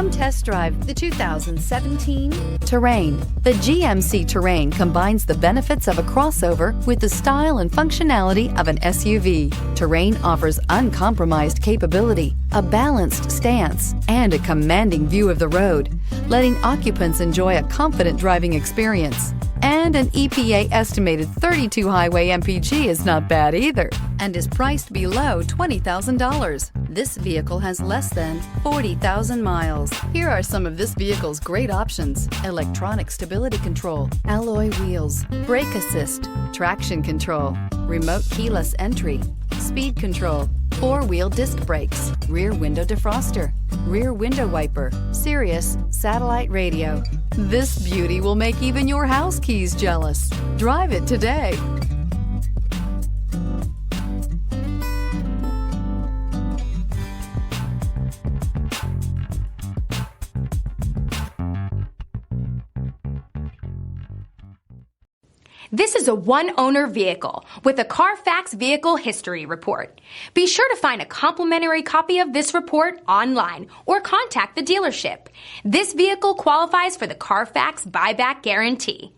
Come test drive the 2017 Terrain. The GMC Terrain combines the benefits of a crossover with the style and functionality of an SUV. Terrain offers uncompromised capability, a balanced stance, and a commanding view of the road, letting occupants enjoy a confident driving experience. And an EPA estimated 32 highway MPG is not bad either, and is priced below $20,000. This vehicle has less than 40,000 miles. Here are some of this vehicle's great options: electronic stability control, alloy wheels, brake assist, traction control, remote keyless entry, speed control, four-wheel disc brakes, rear window defroster, rear window wiper, Sirius satellite radio. This beauty will make even your house keys jealous. Drive it today. This is a one-owner vehicle with a Carfax Vehicle History Report. Be sure to find a complimentary copy of this report online or contact the dealership. This vehicle qualifies for the Carfax Buyback Guarantee.